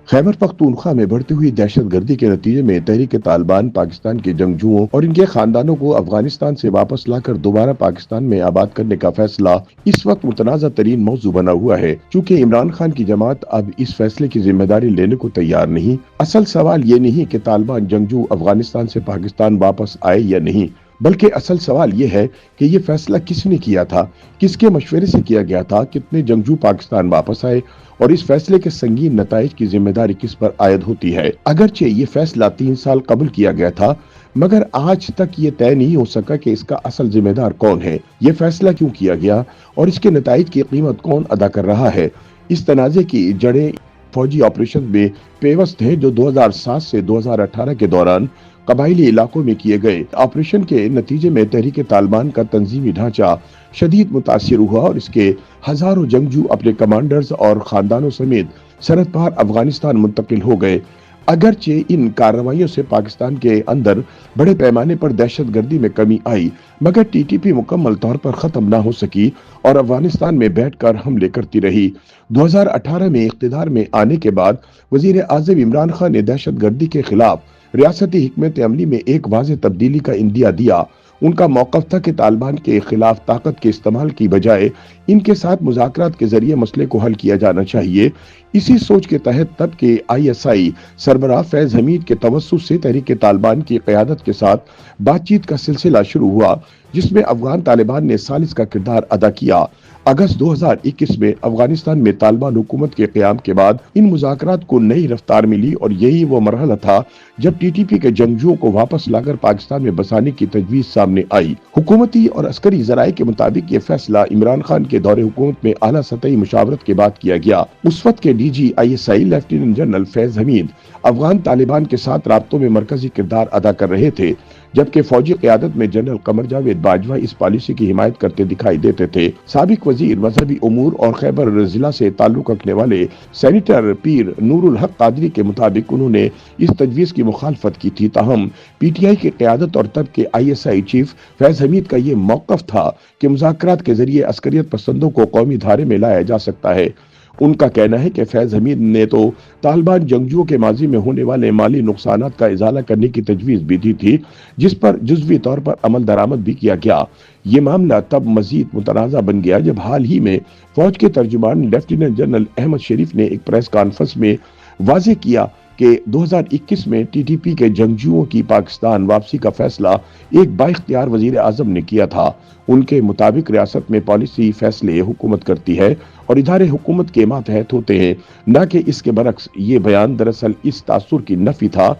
खैबर पख्तूनख्वा में बढ़ती हुई दहशत गर्दी के नतीजे में तहरीक तालिबान पाकिस्तान के जंगजुओं और इनके खानदानों को अफगानिस्तान से वापस लाकर दोबारा पाकिस्तान में आबाद करने का फैसला इस वक्त मुतनाज़ा तरीन मौजू बना हुआ है। चूँकि इमरान खान की जमात अब इस फैसले की जिम्मेदारी लेने को तैयार नहीं। असल सवाल ये नहीं कि तालिबान जंगजू अफगानिस्तान से पाकिस्तान वापस आए या नहीं, बल्कि असल सवाल ये है कि ये फैसला किसने किया था, किसके मशवरे से किया गया था, कितने जंगजू पाकिस्तान वापस आए और इस फैसले के संगीन नताइज की जिम्मेदारी किस पर आयद होती है। अगरचे ये फैसला 3 साल कबल किया गया था, मगर आज तक ये तय नहीं हो सका कि इसका असल जिम्मेदार कौन है, ये फैसला क्यों किया गया और इसके नताइज की कीमत कौन अदा कर रहा है। इस तनाज़े की जड़ें फौजी ऑपरेशन में पेवस्त है जो 2007 से 2018 के दौरान कबायली इलाकों में किए गए ऑपरेशन के नतीजे में तहरीक तालिबान का तंजीमी ढांचा शदीद मुतासिर हुआ और इसके हजारों जंगजू अपने कमांडर्स और खानदानों समेत सरहद पार अफगानिस्तान मुंतकिल हो गए। अगरचे इन कार्रवाइयों से पाकिस्तान के अंदर बड़े पैमाने पर दहशत गर्दी में कमी आई, मगर टीटीपी मुकम्मल तौर पर खत्म ना हो सकी और अफगानिस्तान में बैठकर हमले करती रही। 2018 में इख्तिदार में आने के बाद वजीर आज़म इमरान खान ने दहशत गर्दी के खिलाफ रियासती हिकमत अमली में एक वाज़ेह तब्दीली का इंदिया दिया। उनका मौक़िफ़ था कि तालिबान के खिलाफ ताकत के इस्तेमाल की बजाय इनके साथ मुज़ाकरात के जरिए मसले को हल किया जाना चाहिए। इसी सोच के तहत तब के ISI सरबराह फैज हमीद के तवस्सुत से तहरीक तालिबान की क़यादत के साथ बातचीत का सिलसिला शुरू हुआ, जिसमें अफगान तालिबान ने सालिस का किरदार अदा किया। अगस्त 2021 में अफगानिस्तान में तालिबान हुकूमत के क़याम के बाद इन मुज़ाकरात को नई रफ्तार मिली और यही वो मरहला था जब टीटीपी के जंगजुओं को वापस लाकर पाकिस्तान में बसाने की तजवीज़ सामने आई। हुकूमती और अस्करी ज़राए के मुताबिक ये फैसला इमरान खान के दौरे हुकूमत में आला सतही मुशावरत के बाद किया गया। उस वक्त के DG ISI lieutenant general Faiz Hamid Afghan Taliban के साथ राब्तों में मरकजी किरदार अदा कर रहे थे, जबकि फौजी क़यादत में जनरल कमर जावेद बाजवा इस पॉलिसी की हिमायत करते दिखाई देते थे। साबिक वजीर मजहबी उमूर और खैबर जिला से ताल्लुक रखने वाले सेनेटर पीर नूरुल हक कादरी के मुताबिक उन्होंने इस तजवीज़ की मुखालफत की थी। ताहम PTI की क़यादत और तब के ISI चीफ फैज हमीद का ये मौक़िफ़ था कि मुज़ाकरात के जरिए अस्करियत पसंदों को कौमी धारे में लाया जा सकता है। उनका कहना है कि फैज हमीद ने तो तालिबान जंगजुओं के माजी में होने वाले माली नुकसानात का इजाला करने की तजवीज़ भी दी थी, जिस पर जुज़वी तौर पर अमल दरामद भी किया गया। ये मामला तब मजीद मुतनाज़ा बन गया जब हाल ही में फौज के तर्जुमान लेफ्टिनेंट जनरल अहमद शरीफ ने एक प्रेस कॉन्फ्रेंस में वाज़ेह किया कि 2021 में TTP के जंगजुओं की पाकिस्तान वापसी का फैसला एक बाइख्तियार वजीर आज़म ने किया था। उनके मुताबिक रियासत में पॉलिसी फैसले हुकूमत करती है और इदारे हुकूमत के मातहत होते हैं, न कि इसके बरक्स। ये बयान दरअसल इस तासुर की नफी था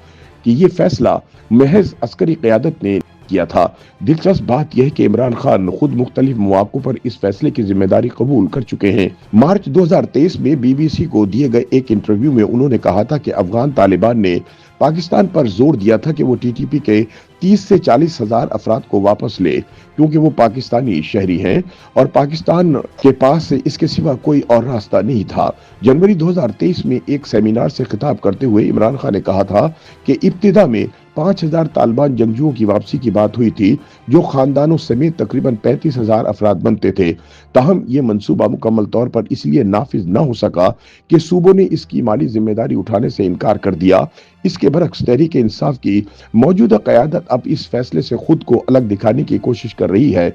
कि ये फैसला महज अस्करी क़यादत ने किया था। दिलचस्प बात यह है कि इमरान खान खुद मुख्तलिफ मौक़ों पर इस फैसले की जिम्मेदारी कबूल कर चुके हैं। मार्च 2023 में BBC को दिए गए एक इंटरव्यू में उन्होंने कहा था कि अफगान तालिबान ने पाकिस्तान पर जोर दिया था कि वो TTP के 30 से 40 हजार अफराद को वापस ले, क्योंकि वो पाकिस्तानी शहरी हैं और पाकिस्तान के पास इसके सिवा कोई और रास्ता नहीं था। जनवरी 2023 में एक सेमिनार से खिताब करते हुए इमरान खान ने कहा था कि इब्तिदा में 5000 तालिबान जंगजुओं की वापसी की बात हुई थी, जो खानदानों समेत तकरीबन 35,000 अफराद बनते थे। ताहम ये मंसूबा मुकम्मल तौर पर इसलिए नाफिज न हो सका कि सूबों ने इसकी माली जिम्मेदारी उठाने से इनकार कर दिया। इसके बरक्स तहरीक इंसाफ की मौजूदा क़यादत अब इस फैसले से खुद को अलग दिखाने की कोशिश कर रही है।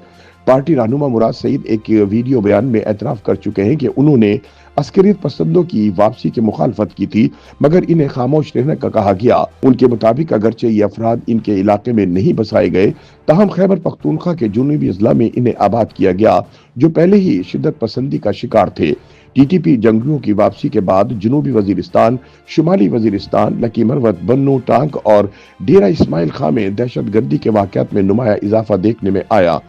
पार्टी रहनुमा मुराद सईद एक वीडियो बयान में एतराफ़ कर चुके हैं कि उन्होंने अस्करियत पसंदों की वापसी की मुखालफत की थी, मगर इन्हें खामोश रहने का कहा गया। उनके मुताबिक अगरचे ये अफराद इनके इलाके में नहीं बसाए गए, ताहम खैबर पख्तूनख्वा के जुनूबी अजला में इन्हें आबाद किया गया, जो पहले ही शिद्दत पसंदी का शिकार थे। TTP जंगजुओं की वापसी के बाद जनूबी वजीरिस्तान, शुमाली वजीरिस्तान, लकी मरवत, बन्नू, टांक और डेरा इस्माइल खां में दहशत गर्दी के वाक़यात में नुमाया इजाफा देखने में आया।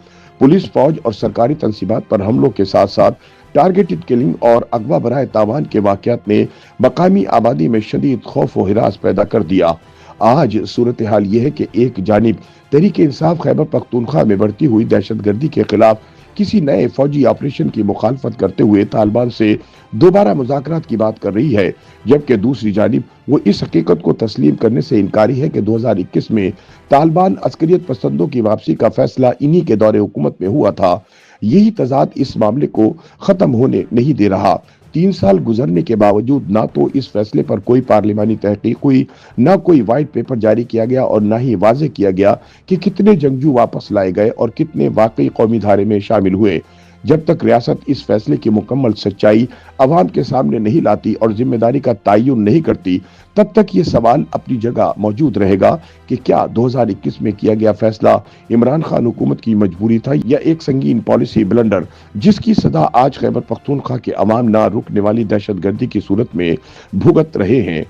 पुलिस, फौज और सरकारी तंसीबात पर हमलों के साथ साथ टारगेटेड किलिंग और अगवा बराए तावान के वाक़यात ने मकामी आबादी में शदीद खौफ व हिरास पैदा कर दिया। आज सूरत हाल यह है कि एक जानिब तहरीक इंसाफ खैबर पख्तूनख्वा में बढ़ती हुई दहशत गर्दी के खिलाफ किसी नए फौजी ऑपरेशन की मुखालफत करते हुए तालिबान से दोबारा मुज़ाकरात की बात कर रही है, जबकि दूसरी जानिब वो इस हकीकत को तस्लीम करने से इनकारी है कि 2021 में तालिबान अस्करियत पसंदों की वापसी का फैसला इन्हीं के दौरे हुकूमत में हुआ था। यही तजाद इस मामले को खत्म होने नहीं दे रहा। 3 साल गुजरने के बावजूद ना तो इस फैसले पर कोई पार्लिमानी तहकीक हुई, ना कोई व्हाइट पेपर जारी किया गया और ना ही वाज़ेह किया गया कि कितने जंगजू वापस लाए गए और कितने वाकई कौमी धारे में शामिल हुए। जब तक रियासत इस फैसले की मुकम्मल सच्चाई अवाम के सामने नहीं लाती और जिम्मेदारी का तयन नहीं करती, तब तक ये सवाल अपनी जगह मौजूद रहेगा कि क्या 2021 में किया गया फैसला इमरान खान हुकूमत की मजबूरी था या एक संगीन पॉलिसी ब्लंडर, जिसकी सदा आज खैबर पख्तूनख्वा के अवाम ना रुकने वाली दहशतगर्दी की सूरत में भुगत रहे हैं।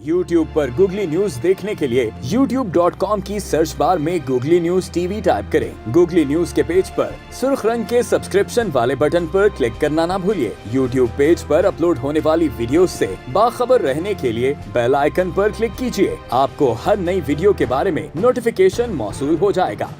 YouTube पर गूगली न्यूज देखने के लिए youtube.com की सर्च बार में गूगली न्यूज टीवी टाइप करें। गूगली न्यूज के पेज पर सुर्ख रंग के सब्सक्रिप्शन वाले बटन पर क्लिक करना ना भूलिए। YouTube पेज पर अपलोड होने वाली वीडियोस से बाखबर रहने के लिए बेल आइकन पर क्लिक कीजिए। आपको हर नई वीडियो के बारे में नोटिफिकेशन मौसूल हो जाएगा।